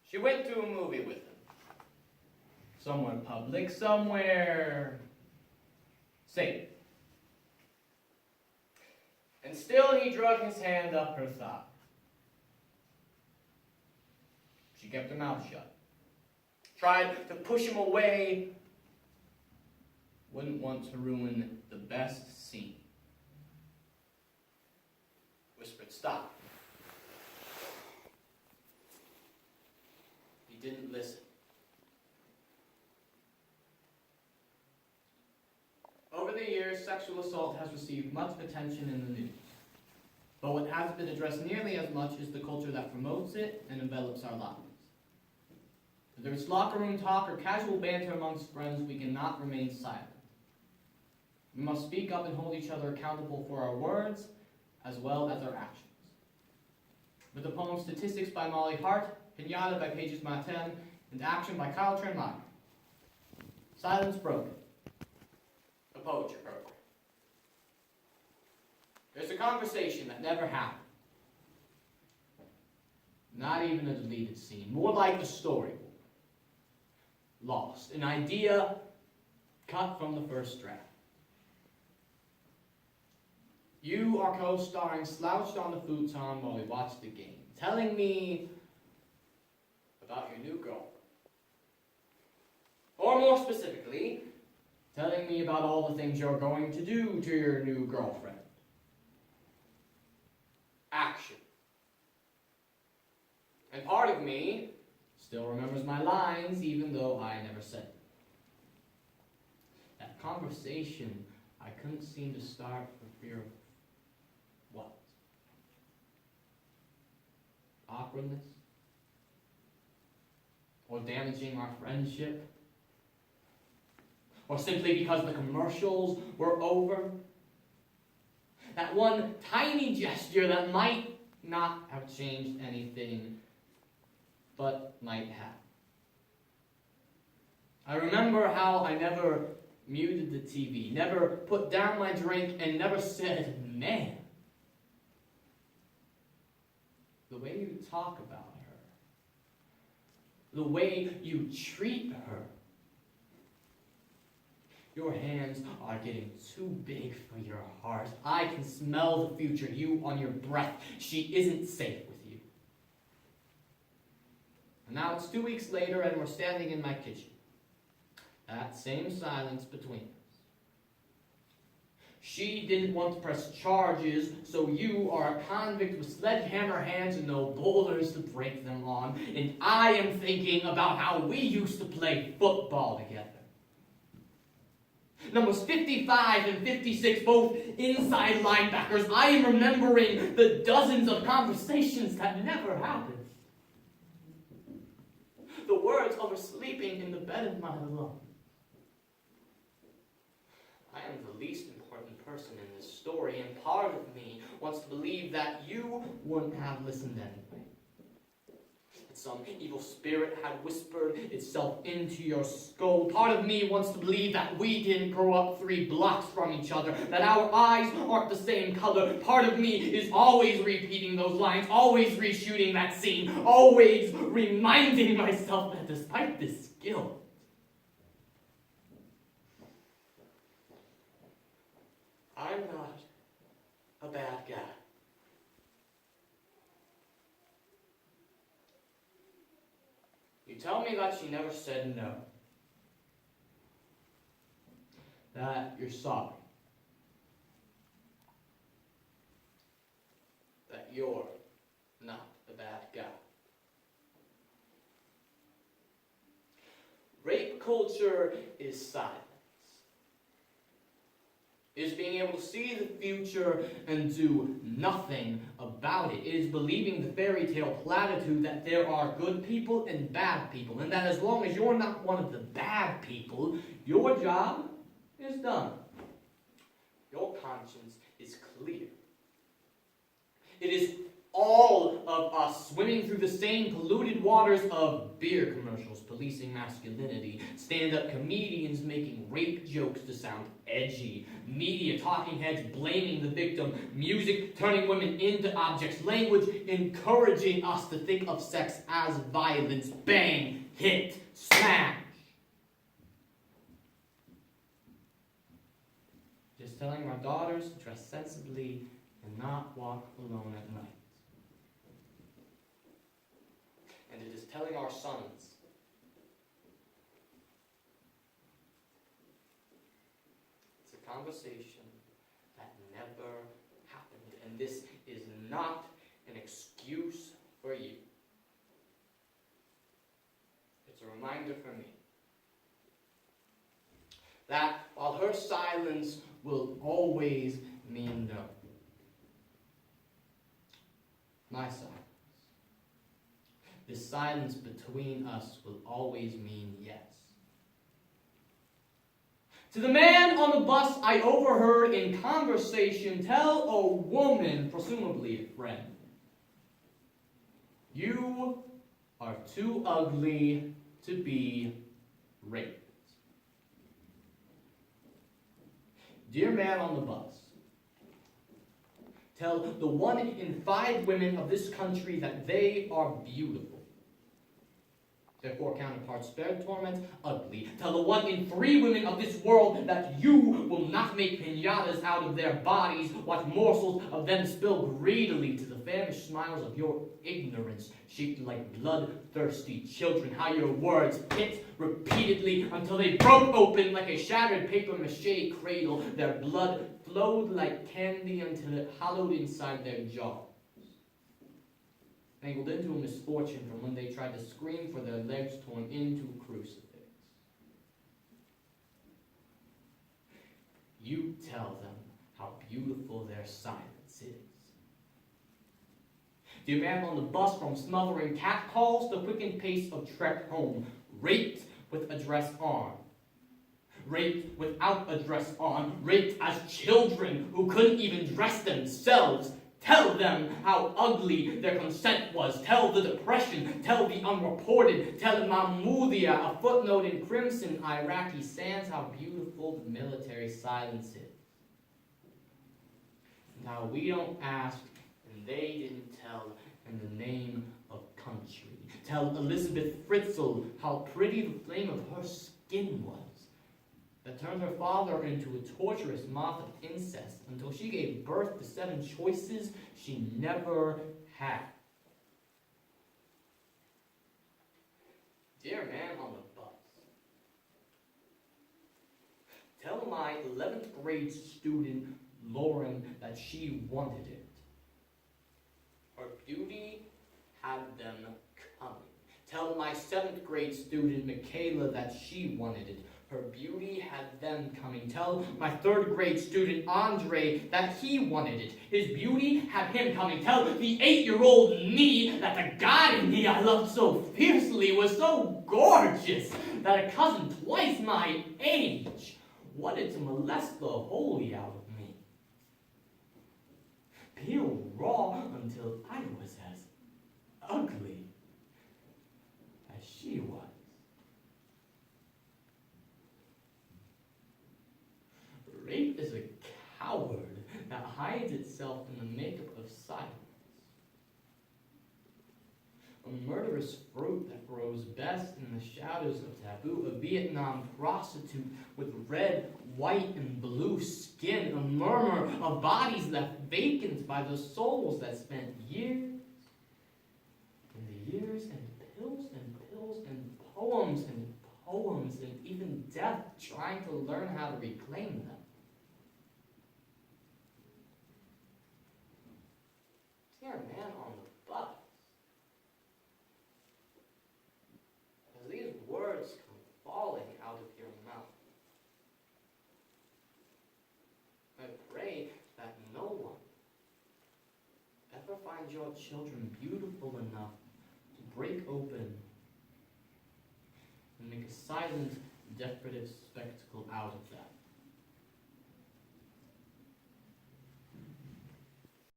She went to a movie with him. Somewhere public, somewhere safe. And still he drug his hand up her thigh. She kept her mouth shut. Tried to push him away. Wouldn't want to ruin the best scene. Whispered, "Stop." He didn't listen. Over the years, sexual assault has received much attention in the news. But what hasn't been addressed nearly as much is the culture that promotes it and envelops our lives. Whether it's locker room talk or casual banter amongst friends, we cannot remain silent. We must speak up and hold each other accountable for our words as well as our actions. With the poem Statistics by Molly Hart, Pinata by Pages Martin, and Action by Kyle Tremont. Silence Broken. A poetry program. There's a conversation that never happened. Not even a deleted scene. More like a storyboard. Lost. An idea cut from the first draft. You are co-starring slouched on the futon while we watch the game, telling me about your new girlfriend. Or more specifically, telling me about all the things you're going to do to your new girlfriend. Action. And part of me still remembers my lines, even though I never said them. That conversation I couldn't seem to start for fear of what? Awkwardness? Or damaging our friendship? Or simply because the commercials were over? That one tiny gesture that might not have changed anything, but might have. I remember how I never muted the TV, never put down my drink, and never said, "Man." The way you talk about her, the way you treat her. Your hands are getting too big for your heart. I can smell the future, you on your breath. She isn't safe with you. And now it's 2 weeks later and we're standing in my kitchen. That same silence between us. She didn't want to press charges, so you are a convict with sledgehammer hands and no boulders to break them on. And I am thinking about how we used to play football together. Numbers 55 and 56, both inside linebackers. I am remembering the dozens of conversations that never happened. The words of her sleeping in the bed of my love. I am the least important person in this story, and part of me wants to believe that you wouldn't have listened anyway. Some evil spirit had whispered itself into your skull. Part of me wants to believe that we didn't grow up 3 blocks from each other, that our eyes aren't the same color. Part of me is always repeating those lines, always reshooting that scene, always reminding myself that despite this guilt, I'm not a bad guy. You tell me that she never said no. That you're sorry. That you're not the bad guy. Rape culture is silence. Is being able to see the future and do nothing about it. It is believing the fairy tale platitude that there are good people and bad people, and that as long as you're not one of the bad people, your job is done. Your conscience is clear. It is all of us swimming through the same polluted waters of beer commercials policing masculinity, stand-up comedians making rape jokes to sound edgy, media talking heads blaming the victim, music turning women into objects, language encouraging us to think of sex as violence. Bang, hit, smash. Just telling our daughters to dress sensibly and not walk alone at night. And it is telling our sons it's a conversation that never happened. And this is not an excuse for you. It's a reminder for me that while her silence will always mean no, my silence, the silence between us will always mean yes. To the man on the bus I overheard in conversation tell a woman, presumably a friend, you are too ugly to be raped. Dear man on the bus, tell the 1 in 5 women of this country that they are beautiful. Their 4 counterparts spared torment, ugly. Tell the 1 in 3 women of this world that you will not make piñatas out of their bodies, watch morsels of them spill greedily to the famished smiles of your ignorance, shaped like bloodthirsty children. How your words hit repeatedly until they broke open like a shattered papier-mâché cradle. Their blood flowed like candy until it hollowed inside their jaws, mangled into a misfortune from when they tried to scream for their legs torn into a crucifix. You tell them how beautiful their silence is. Dear man on the bus, from smothering catcalls to quickened pace of trek home, raped with a dress on, raped without a dress on, raped as children who couldn't even dress themselves. Tell them how ugly their consent was. Tell the depression. Tell the unreported. Tell Mahmoudia, a footnote in crimson Iraqi sands, how beautiful the military silence is. And how we don't ask and they didn't tell in the name of country. Tell Elizabeth Fritzl how pretty the flame of her skin was, that turned her father into a torturous moth of incest until she gave birth to 7 choices she never had. Dear man on the bus, tell my 11th grade student Lauren that she wanted it. Her beauty had them coming. Tell my 7th grade student Michaela that she wanted it. Her beauty had them coming. Tell my 3rd grade student Andre that he wanted it. His beauty had him coming. Tell the 8-year-old me that the guy in me I loved so fiercely was so gorgeous that a cousin twice my age wanted to molest the holy out of me. Peel raw until I was as ugly as she was. Rape is a coward that hides itself in the makeup of silence. A murderous fruit that grows best in the shadows of taboo. A Vietnam prostitute with red, white, and blue skin. A murmur of bodies left vacant by the souls that spent years and years and pills and pills and poems and even death trying to learn how to reclaim them. Dear man on the bus, as these words come falling out of your mouth, I pray that no one ever finds your children beautiful enough to break open and make a silent, decorative spectacle out of them.